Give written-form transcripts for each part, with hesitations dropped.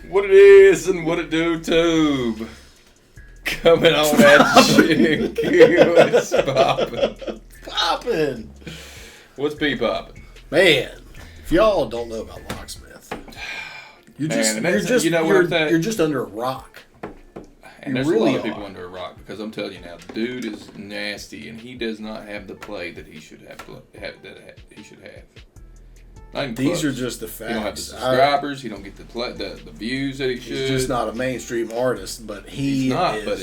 What it is and what it do, tube. Coming on at you. What's poppin'? Poppin'. What's poppin'? Man, if y'all don't know about Locksmith, you're just under a rock. And there's really a lot of people under a rock because I'm telling you now, dude is nasty and he does not have the play that he should have. These are just the facts. He don't have the subscribers. He don't get the views that he should. He's just not a mainstream artist, but he's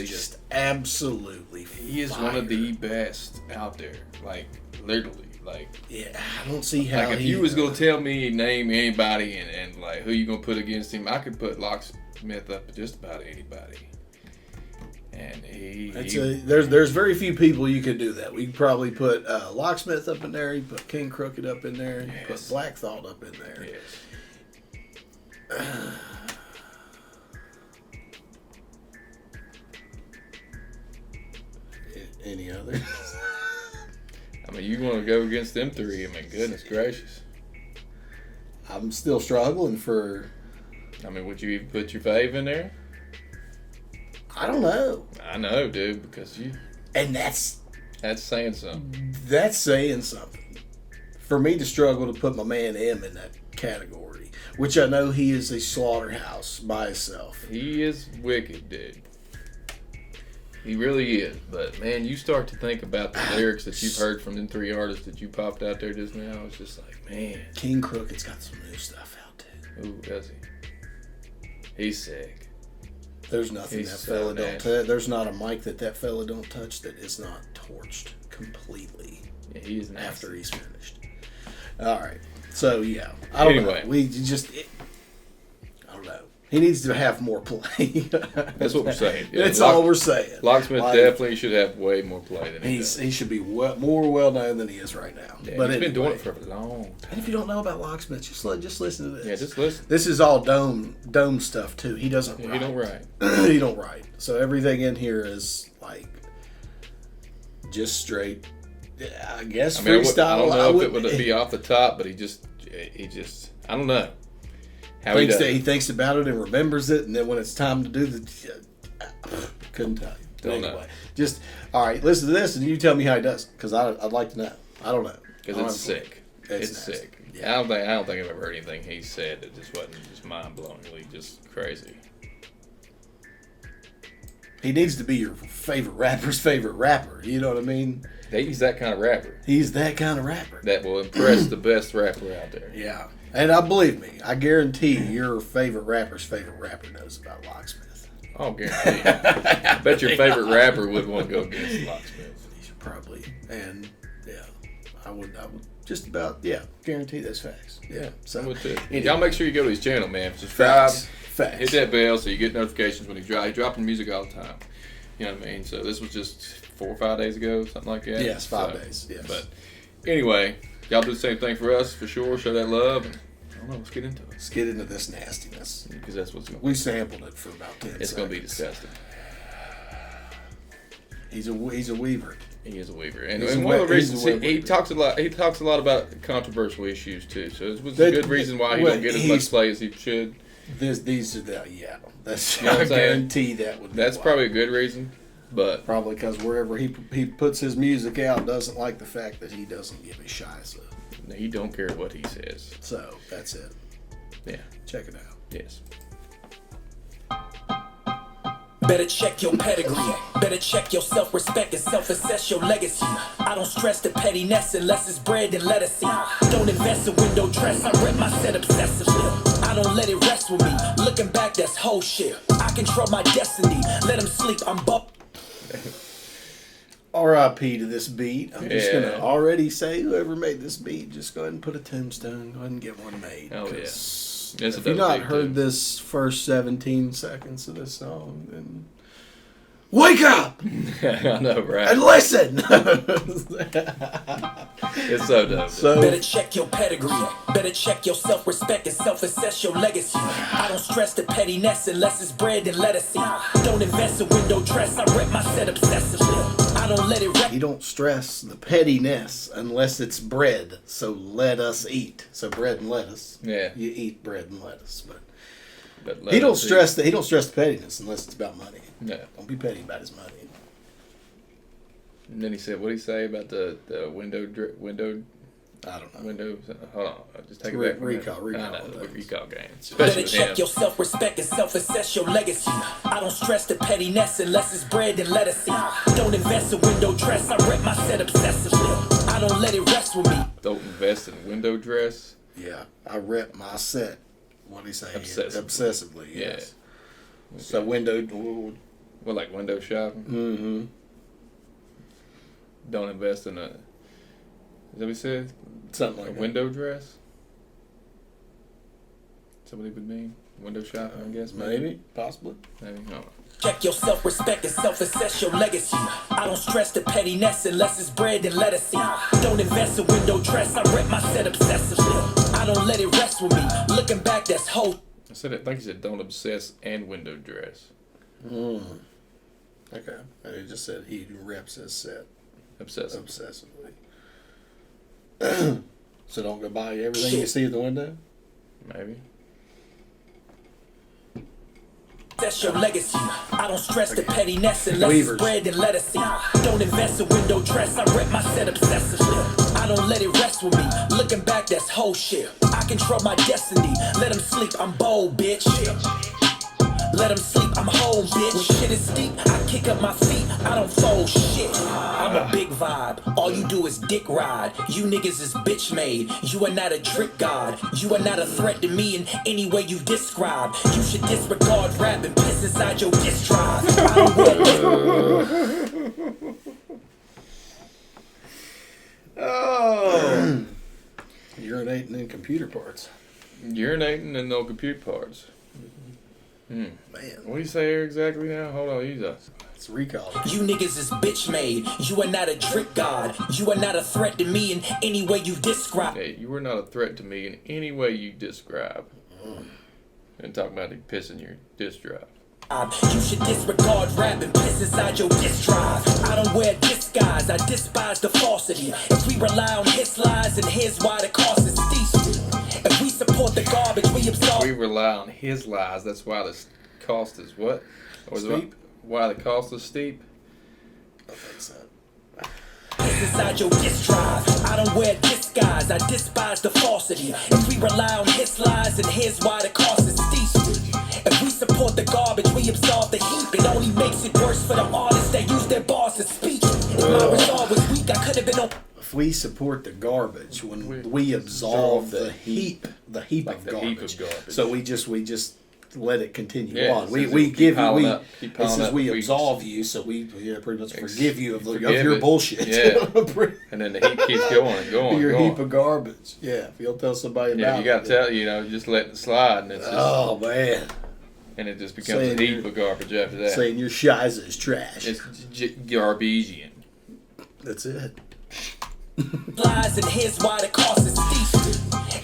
just absolutely. He is one of the best out there. Like literally, like. Yeah, I don't see how. Like if you was gonna tell me name anybody and like who you gonna put against him, I could put Locksmith up to just about anybody. And there's very few people you could do that. We could probably put Locksmith up in there. You put King Crooked up in there. You put Black Thought up in there. Yes. Any others? I mean, you want to go against them three? I mean, goodness gracious. I'm still struggling for. I mean, would you even put your fave in there? I don't know. I know, dude, because you. And that's saying something. That's saying something. For me to struggle to put my man M in that category, which I know he is a slaughterhouse by himself. He is wicked, dude. He really is. But, man, you start to think about the lyrics that you've heard from them three artists that you popped out there just now. It's just like, man. King Crooked's got some new stuff out, too. Ooh, does he? He's sick. There's nothing that fella don't touch. There's not a mic that fella don't touch that is not torched completely. Yeah, he is nasty. After he's finished. All right. So, yeah. I don't know. I don't know. He needs to have more play. That's what we're saying. Yeah, that's all we're saying. Locksmith definitely should have way more play than he does. He should be more well known than he is right now. Yeah, but he's been doing it for a long time. And if you don't know about Locksmith, just listen to this. Yeah, just listen. This is all dome stuff too. He doesn't write. He don't write. He don't write. So everything in here is like just straight. I guess freestyle. I don't know if it would be off the top, but he just I don't know. He thinks about it and remembers it, and then when it's time to do couldn't tell you. Don't know. Just all right. Listen to this, and you tell me how he does, because I'd like to know. I don't know because it's sick. It's sick. Yeah. I don't think I've ever heard anything he said that just wasn't just mind blowingly just crazy. He needs to be your favorite rapper's favorite rapper. You know what I mean? He's that kind of rapper. He's that kind of rapper that will impress the best rapper out there. Yeah. And believe me, I guarantee your favorite rapper's favorite rapper knows about Locksmith. I'll guarantee. I bet your favorite rapper would want to go against Locksmith. He should probably. And yeah, I would just about guarantee those facts. Yeah. So y'all make sure you go to his channel, man. Subscribe. Facts. Hit that bell so you get notifications when he dropping music all the time. You know what I mean? So this was just 4 or 5 days ago, something like that. Yes, 5 days. Yes. But anyway. Y'all do the same thing for us, for sure. Show that love. And, I don't know. Let's get into it. Let's get into this nastiness. Because that's what's going to be. We sampled it for about 10 seconds. It's going to be disgusting. He's a weaver. He is a weaver. And one of the reasons he talks a lot about controversial issues, too. So it was a good reason why he don't get as much play as he should. These are that's, I guarantee that would be That's probably a good reason. But probably because wherever he puts his music out doesn't like the fact that he doesn't give a shiza. He don't care what he says. So that's it. Yeah, check it out. Yes. Better check your pedigree. Better check your self-respect and self-assess your legacy. I don't stress the pettiness unless it's bread and lettuce. Don't invest in window dress. I rep my set obsessively. I don't let it rest with me. Looking back, that's whole shit. I control my destiny. Let him sleep. I'm R.I.P. to this beat. I'm just going to already say whoever made this beat, just go ahead and put a tombstone. Go ahead and get one made. Oh, yeah. If you've not heard this first 17 seconds of this song, then wake up! I know, right? And listen! It's so dope. Better check your pedigree. Better check your self-respect and self-assess your legacy. I don't stress the pettiness unless it's bread and lettuce. Don't invest in window dress. I rep my set obsessively. I don't let it rest. You don't stress the pettiness unless it's bread. So let us eat. So bread and lettuce. Yeah. You eat bread and lettuce. But But He don't stress the pettiness unless it's about money. No. Don't be petty about his money. And then he said, what did he say about the window? I don't know. Window. Hold on, just take it back. Recall. I know, the recall game. Especially Better with check him. your self-respect and self-assess your legacy. I don't stress the pettiness unless it's bread and lettuce. Don't invest in window dress. I rep my set obsessively. I don't let it rest with me. Don't invest in window dress. Yeah, I rep my set. What do you say? Obsessively. Yes. Yeah. Okay. So window. Well, like window shopping. Mm-hmm. Don't invest in is that what he said? Something like A that. window dress? Somebody would mean? Window shopping, I guess? Maybe. Possibly. Maybe. No. Check your self-respect and self-assess your legacy. I don't stress the pettiness unless it's bread and lettuce. Don't invest in window dress. I rep my set obsessively. I don't let it rest with me. Looking back, that's whole. I think he said don't obsess and window dress. Okay. He just said he reps his set Obsessive. obsessively. So don't go buy everything you see at the window? Maybe. That's your legacy. I don't stress the pettiness unless Weavers. it's bread and lettuce. Don't invest in window dress. I rep my set obsessively. I don't let it rest with me. Looking back, that's whole shit. I control my destiny. Let him sleep. I'm bold, bitch. Let him sleep. I'm home, bitch. When shit is steep, I kick up my feet. I don't fold shit. I'm a big vibe. All you do is dick ride. You niggas is bitch made. You are not a trick god. You are not a threat to me in any way you describe. You should disregard rap and piss inside your disk drive. I don't wear Oh. Urinating in computer parts. Urinating and no compute parts. Man. What do you say here exactly now? Hold on, It's recall. You niggas is bitch made. You are not a trick god. You are not a threat to me in any way you describe. Hey, you were not a threat to me in any way you describe. And talking about it pissing your disk drive. You should disregard rap and piss inside your disk drive. I don't wear disguise. I despise the falsity. If we rely on his lies, and here's why the cost is steep. If we support the garbage, we absorb. We rely on his lies. That's why the cost is what? Or Steep? Why the cost is steep? I think so. Piss inside your disk drive. I don't wear disguise. I despise the falsity. If we rely on his lies, and here's why the cost is steep. If we support the garbage, we absorb the heat. It only makes it worse for the artists that use their bars as speech. If my resolve was weak, I could have been on. If we support the garbage, when we absolve the heap Like of the garbage. heap of garbage. So we just let it continue Yeah, on. it We says we keep give you piling we up, keep it piling says up. we We- absolve you, so we pretty much forgive you of forgive your it. bullshit. Yeah. And then the heap keeps going and going Your and going. heap of garbage. Yeah, if you'll tell somebody Yeah, about you got it. to tell, you just let it slide, and it's just, Oh man, and it just becomes saying a heap you're- of garbage after that. saying your shiza is trash. It's garbagian. That's it. Lies, and here's why the cost is steep.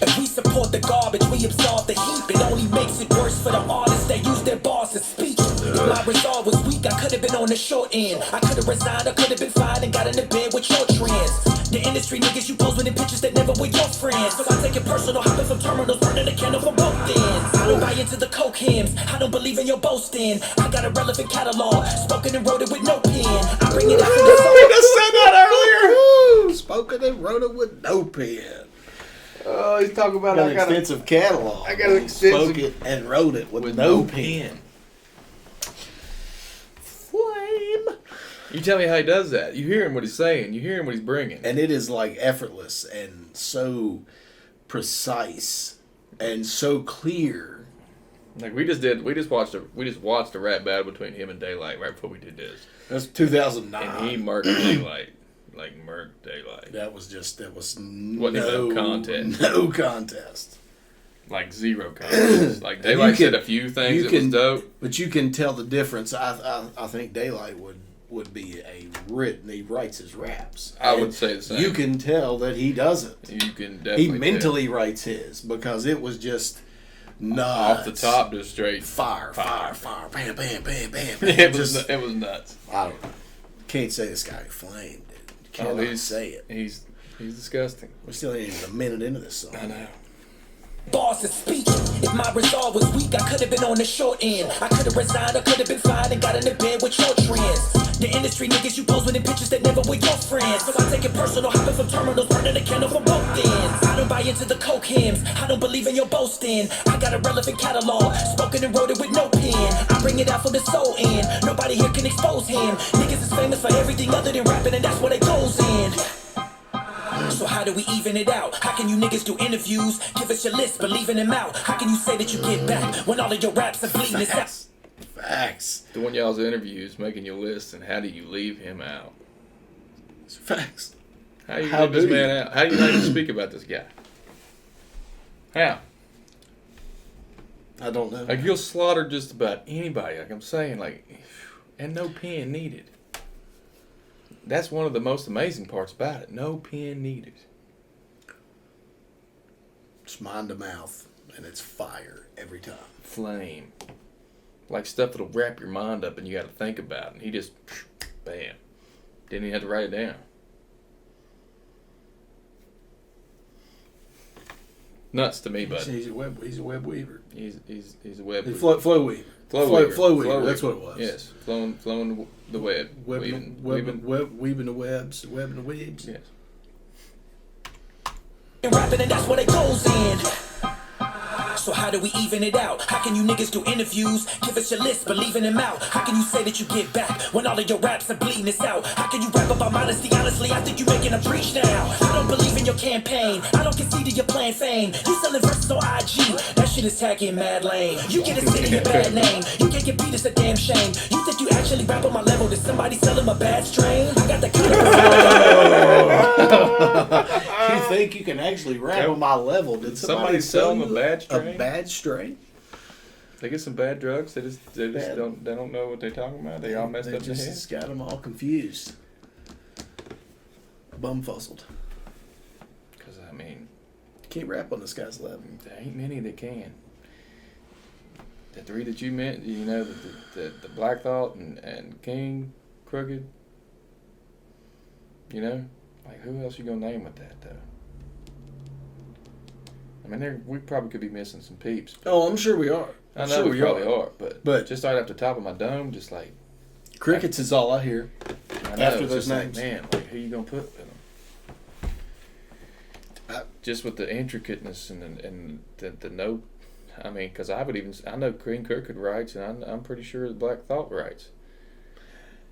If we support the garbage, we absorb the heap. It only makes it worse for the artists that use their bars as speech. If my resolve was weak, I could have been on the short end. I could have resigned, I could have been fine and got in the bed with your trends. The industry niggas you pose with in pictures that never were your friends. So I take it personal, hopping from terminals, burning a candle from both ends. I don't buy into the coke hymns, I don't believe in your boasting. I got a relevant catalog, spoken and wrote it with no pen. I bring it out from the soul. We just said that earlier. Spoken and wrote it with no pen. Oh, he's talking about Got an extensive catalog. I got an extensive- Spoke it and wrote it with no pen. Flame. You tell me how he does that. You hear him what he's saying. You hear him what he's bringing. And it is like effortless and so precise and so clear. Like we just watched a rap battle between him and Daylight right before we did this, That's 2009. and he murked Daylight, like murked Daylight, That was Wasn't even no contest. No contest. like zero contest. Like Daylight said a few things that was dope. But you can tell the difference. I think Daylight would be a written. He writes his raps. I And would say the same. You can tell that he doesn't. You can definitely He mentally writes his because it was just nuts. off the top just straight. Fire, bam, bam, bam, bam. It was nuts. I don't know. Can't say this guy flamed, dude. You cannot say it. He's disgusting. We're still ain't even a minute into this song. I know. Bars to speak. If my resolve was weak, I could have been on the short end. I could have resigned, I could have been fine and got in the bed with your trends. The industry niggas you pose with in pictures that never were your friends. So I take it personal, hopping from terminals, burning the candle from both ends. I don't buy into the coke hymns, I don't believe in your boasting. I got a relevant catalog, spoken and wrote it with no pen. I bring it out for the soul end, nobody here can expose him. Niggas is famous for everything other than rapping and that's what it goes in. So how do we even it out? How can you niggas do interviews? Give us your list, but leaving them out. How can you say that you get back when all of your raps are bleeding us out? Facts. Doing y'all's interviews, making your list, and how do you leave him out? It's facts. How do you leave this man out? How do you not even speak about this guy? How? I don't know. Like, you'll slaughter just about anybody, like I'm saying, like, and no pen needed. That's one of the most amazing parts about it. No pen needed. It's mind to mouth, and it's fire every time. Flame. Like stuff that'll wrap your mind up and you got to think about. And he just, bam. Didn't even have to write it down. Nuts to me, buddy. He's a web weaver. He's a web weaver. Flow weaver. Flow weaver. That's what it was. Yes, flowing the web. Weaving the webs, webbing the weaves. Yes. Rapping and that's what it goes in. So how do we even it out? How can you niggas do interviews? Give us your list, but leaving them out. How can you say that you get back when all of your raps are bleeding us out? How can you rap about modesty? Honestly, I think you making a breach now. I don't believe in your campaign. I don't concede to your plan fame. You selling verses on IG. That shit is tacky and mad lame. You get a city a bad name. You can't get beat, it's a damn shame. You think you actually rap on my level? Did somebody sell him a bad strain? I got the kind of You think you can actually rap on my level? Did somebody sell him you a bad strain? A bad strain? They get some bad drugs. They just don't know what they're talking about. They all messed up in the head. Just got them all confused, bumfuzzled. Because I mean, can't rap on this guy's level. There ain't many that can. The three that you meant, you know, the Black Thought and King, Crooked. You know, like who else you gonna name with that though? I mean, we probably could be missing some peeps. Oh, I'm sure we are. I know we probably are, but just right off the top of my dome, just like crickets is all I hear. I know, after those names, like, man, like who you gonna put with them? Just with the intricateness and the note. I mean, because I know Green Crooked writes, and I'm pretty sure the Black Thought writes.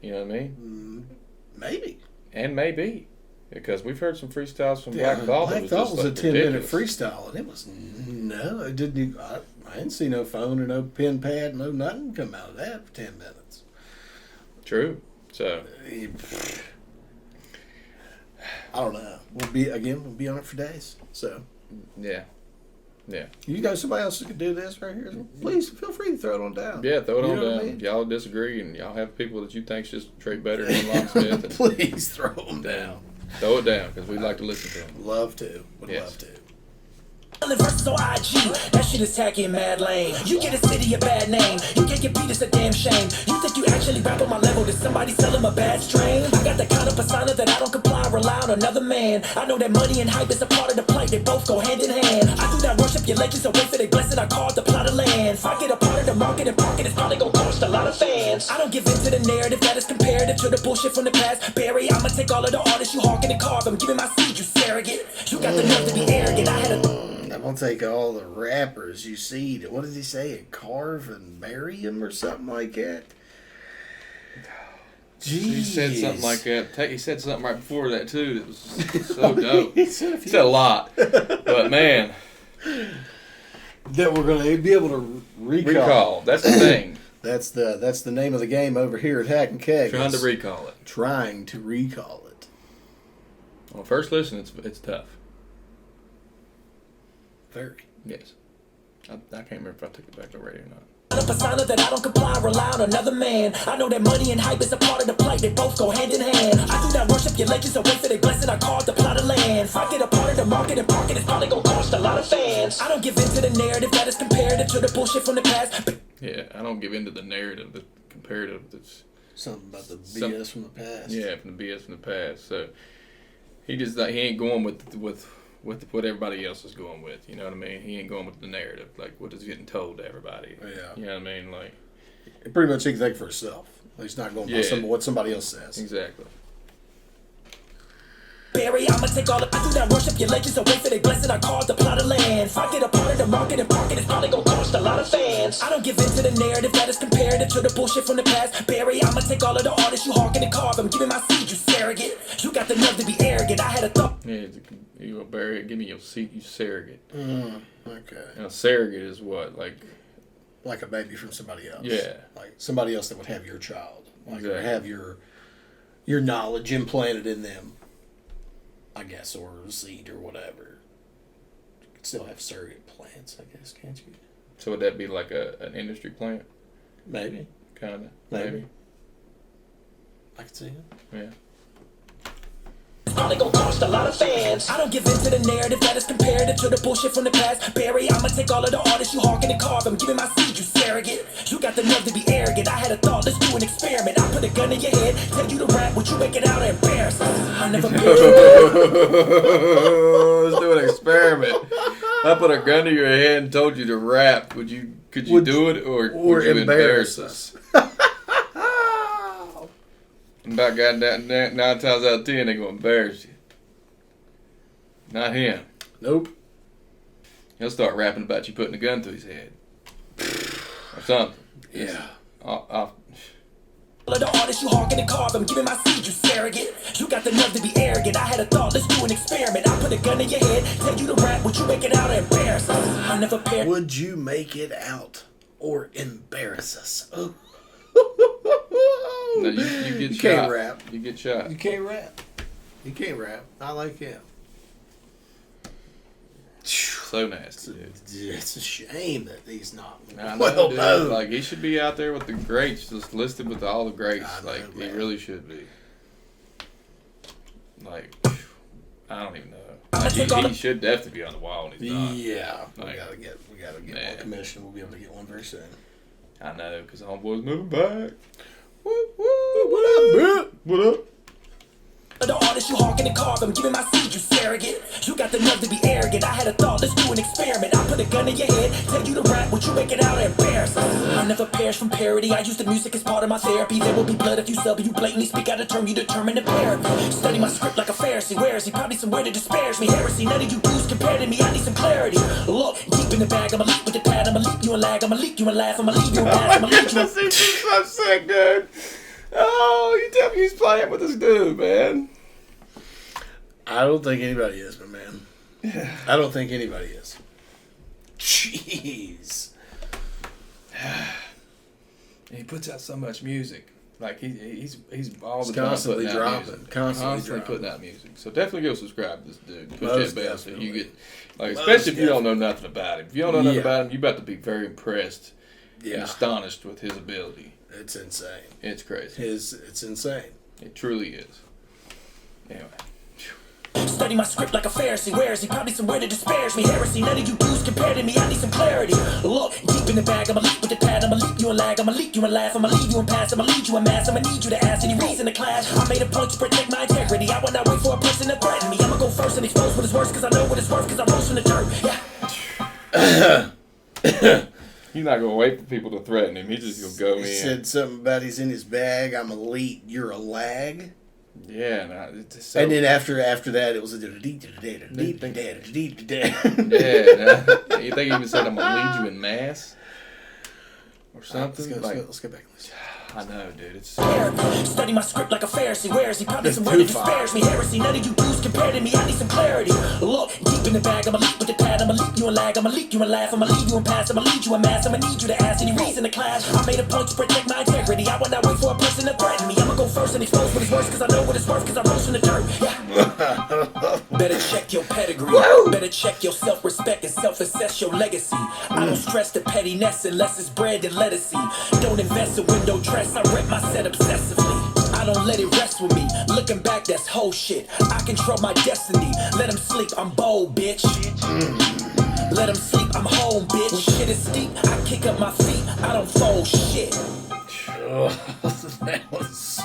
You know what I mean? Maybe. And maybe. Because we've heard some freestyles from Black Thought. Black Thought was a 10-minute freestyle, and it was it didn't. I didn't see no phone or no pen pad, no nothing come out of that for 10 minutes. True. So I don't know. We'll be on it for days. So yeah. You got somebody else who could do this right here? Please feel free to throw it on down. Yeah, throw it on down. I mean? Y'all disagree, and y'all have people that you think's just straight better than Locksmith. Please throw them down. Throw it down, because we'd like to listen to them. Love to. Would love to. Verses on IG, that shit is tacky and mad lame. You get a city a bad name. You can't get beat, it's a damn shame. You think you actually rap on my level? Did somebody sell him a bad strain? I got the kind of persona that I don't comply, rely on another man. I know that money and hype is a part of the play, they both go hand in hand. I do not worship your legends or wait for their blessing, I call it the plot of land. If I get a part of the market and parking, it's probably gonna cost a lot of fans. I don't give in to the narrative that is comparative to the bullshit from the past. Barry, I'ma take all of the artists you hawking and carve them. Give me my seed, you surrogate. You got the nerve to be arrogant, I had a... I'm gonna take all the rappers you see. What did he say? And carve and bury him or something like that. Jeez. He said something like that. He said something right before that too. That was so dope. He said a lot, but man, that we're gonna be able to recall. That's the thing. That's the name of the game over here at Hack and Keg. Trying to recall it. Trying to recall it. On first listen, it's tough. Very. Yes. I can't remember if I took it back to the radio or not. A persona that I don't comply, rely on another man. I know that money and hype is a part of the play, they both go hand in hand. I do not worship your legends or wait for their blessing, I call it the plot of land. If I get a part of the market and parking, it's probably gonna cost a lot of fans. I don't give in to the narrative that is comparative to the bullshit from the past. Yeah, I don't give in to the narrative, the comparative that's... Something about the BS from the past. Yeah, from the BS from the past. So he ain't going with with what everybody else is going with. You know what I mean? He ain't going with the narrative, like what is getting told to everybody. Yeah. You know what I mean? Like, pretty much he can think for himself. He's not going by what somebody else says. Exactly. Barry, I'ma take all the I do not worship your legends away for they blessed. I call the plot of land. If I get a part of the market and parking, it's probably gonna cost a lot of fans. I don't give in to the narrative that is comparative to the bullshit from the past. Barry, I'ma take all of the artists you hawking and carve them. Give me my seed, you surrogate. You got the nerve to be arrogant. I had a thought. Yeah, you gonna bury it? Give me your seat, you surrogate. Okay. And a surrogate is what, like a baby from somebody else. Yeah. Like somebody else that would have your child. Like, or Exactly. have your knowledge implanted in them. I guess, or seed or whatever. You could still have surrogate plants, I guess, can't you? So would that be like an industry plant? Maybe. Kind of. Maybe. I could see it. Yeah. It's probably gonna cost a lot of fans. I don't give in to the narrative that is comparative to the bullshit from the past. Barry, I'ma take all of the artists you hawking and carve them. Give me my seed, you surrogate. You got the nerve to be arrogant. I had a thought, let's do an experiment. I put a gun in your head, tell you to rap, would you make it out and embarrass us? I never Let's do an experiment. I put a gun to your head and told you to rap. Could you do it or would you embarrass us? About goddamn 9 times out of 10 they gonna embarrass you. Not him. Nope. He'll start rapping about you putting a gun to his head. Or something. Yeah. All of the artists you hawking and carve them. Give me my seed, you surrogate. You got the nerve to be arrogant. I had a thought, let's do an experiment. I put a gun in your head, tell you to rap, would you make it out or embarrass us? I never pair. Would you make it out or embarrass us? Oh. No, you get You shot. can't rap. You get shot. You can't rap. You can't rap. I like him. So nasty, dude. It's a shame that he's not I know, well dude. known. Like, he should be out there with the greats, just listed with all the greats. I know, Like, he man. really should be. Like, I don't even know. Like, he should definitely be on the wall, and he's not. Yeah, we Like, gotta get man. one commission. We'll be able to get one very soon. I know, because homeboy's moving back. Woo, woo, what up, bro? What up? The artists you hawking and carve them. Give me my seed, you surrogate. You got the nerve to be arrogant. I had a thought, let's do an experiment. I put a gun in your head, tell you to rap, would you make it out or embarrass us? I never perish from parody. I use the music as part of my therapy. There will be blood if you sub. You blatantly speak out a term you determine to parody. Study my script like a Pharisee. Where is he? Probably somewhere to disparage me. Heresy, none of you dudes compare to me. I need some clarity. Look, deep in the bag, I'ma leap with the pad. I'ma leap you and lag. I'ma leap you and laugh. I'ma leave you and pass. I'ma leave you and... He's so sick, dude. Oh, you tell me he's playing with this dude, man. I don't think anybody is, my man. I don't think anybody is. Jeez. He puts out so much music. Like he's all the constantly time putting out dropping, music. constantly putting out music. So definitely go subscribe to this dude. Push Most that bell so definitely. you get like, Most especially if you don't know nothing about him. If you don't know nothing Yeah. about him, you about to be very impressed and Yeah, astonished with his ability. it's insane. It's crazy. It's insane. It truly is. Anyway. Study my script like a Pharisee. Where is he? Probably somewhere to disparage me. Heresy, none of you dudes compare to me. I need some clarity. Look, deep in the bag, I'ma leap with the pad. I'ma leap you and lag. I'ma leap you and laugh. I'ma leave you and pass. I'ma lead you and mass. I'ma need you to ask any reason to clash. I made a point to protect my integrity. I will not wait for a person to threaten me. I'ma go first and expose what is worse, cause I know what it's worth, cause I rose from the dirt. Yeah. He's not gonna wait for people to threaten him. He's just gonna go He in. said something about he's in his bag. I'm elite. You're a lag. Yeah, no, it's just so, And then after that, it was a yeah. yeah. You think he even said I'm gonna lead you in mass or something? Let's go back. I know, dude. It's Study my script like a Pharisee. Where is he? Probably That's somewhere to too far. disparage me. Heresy, none of you dudes compare to me. I need some clarity. Look, deep in the bag, I'ma leap with the pad. I'ma leap you and lag. I'ma leap you and laugh. I'ma leave you and pass. I'ma lead you and mass. I'ma need you to ask any reason to clash. I made a point to protect my integrity. I will not wait for a person to threaten me. I'ma go first and expose what is worse, cause I know what it's worth, cause I rose from the dirt. Yeah. Better check your pedigree. Better check your self-respect and self-assess your legacy. I don't stress the pettiness unless it's bread and lettucey. Don't invest in window dress. I rep my set obsessively. I don't let it rest with me. Looking back, that's whole shit. I control my destiny. Let him sleep, I'm bold, bitch. Let him sleep, I'm home, bitch. When shit is steep, I kick up my feet. I don't fold shit. That was so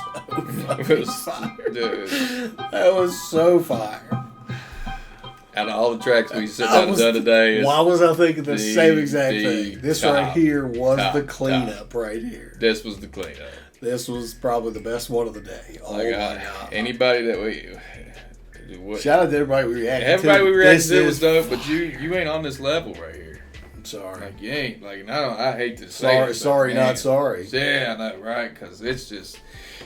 it was, fire. dude. That was so fire. Out of all the tracks we sit down and done today, why was I thinking the same exact the thing? This top, right here was the top. cleanup right here. This was the cleanup. This was probably the best one of the day. Oh my God. Anybody that we... Shout out to everybody we reacted to. Everybody we reacted to was dope, but you ain't on this level right here. I'm sorry. Like, you ain't. Like, I hate to say it. Sorry, man. not sorry. Yeah, I know, right? Because it's just...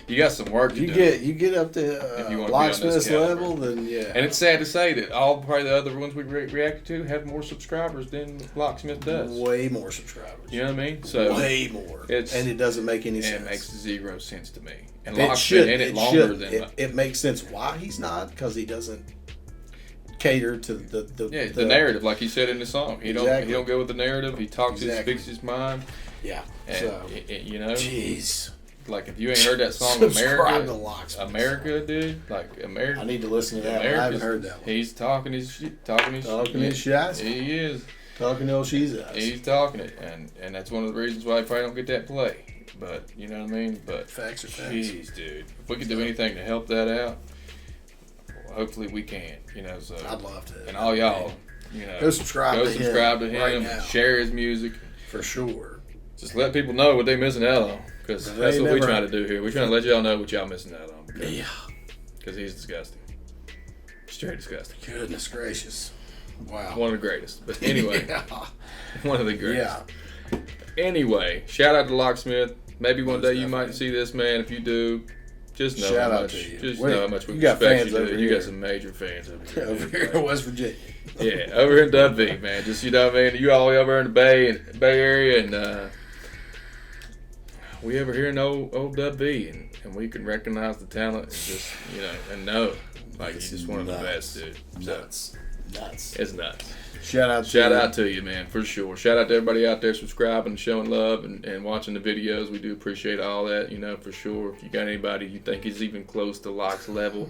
You got some work to do. You get up to Locksmith's level, then yeah. And it's sad to say that probably the other ones we reacted to have more subscribers than Locksmith does. Way more subscribers. You know what I mean? So way more. And it doesn't make any sense. It makes zero sense to me. And it Locksmith in it longer than it makes sense why he's not, because he doesn't cater to the narrative, like he said in the song. He don't go with the narrative. He talks speaks his mind. Yeah. And so you know, jeez. Like if you ain't heard that song, America, dude. Like America. I need to listen to that. I haven't heard that one. He's talking his shit. Talking his shit. He is. Talking to she's us. He's talking it, and that's one of the reasons why I probably don't get that play. But you know what I mean. But facts are facts. Jeez, dude. If we could do anything to help that out, hopefully we can. You know, so I'd love to. And all y'all, you know, go subscribe to him right now. Share his music for sure. Just let people know what they're missing out on, because that's what we're trying to do here. We're trying to let y'all know what y'all missing out on. Because he's disgusting. Straight disgusting. Goodness gracious. Wow. One of the greatest. But anyway, one of the greatest. Yeah. Anyway, shout out to Locksmith. Maybe one day you might see this, man. If you do, just know how much. Just know how much we respect you. You got some major fans over here. Over here in West Virginia. Yeah, over in Dubby, man. Just, you know what I mean? You all the way over in the Bay Area, and we over here in old Dubby, and we can recognize the talent and just, you know, and know, like, you're just one of the best, dude. Nuts. It's nuts. Shout out to you, man, for sure. Shout out to everybody out there subscribing, showing love, and watching the videos. We do appreciate all that, you know, for sure. If you got anybody you think is even close to Locks level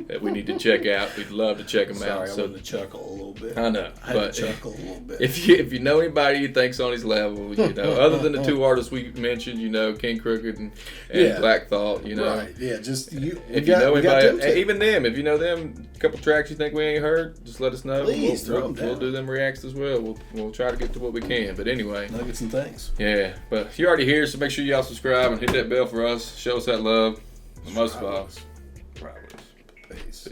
that we need to check out, we'd love to check them out. Sorry, I wanted to chuckle a little bit. I know. I had to chuckle a little bit. If you know anybody you think's on his level, you know, other than the two artists we mentioned, you know, King Crooked and Black Thought, you know. Right, yeah, just you. If you know anybody, even them, if you know them, a couple tracks you think we ain't heard, just let us know. Please, we'll do them reacts as well. We'll try to get to what we can. But anyway, nuggets and things. Yeah, but you're already here, so make sure y'all subscribe and hit that bell for us. Show us that love. And most of all, Peace.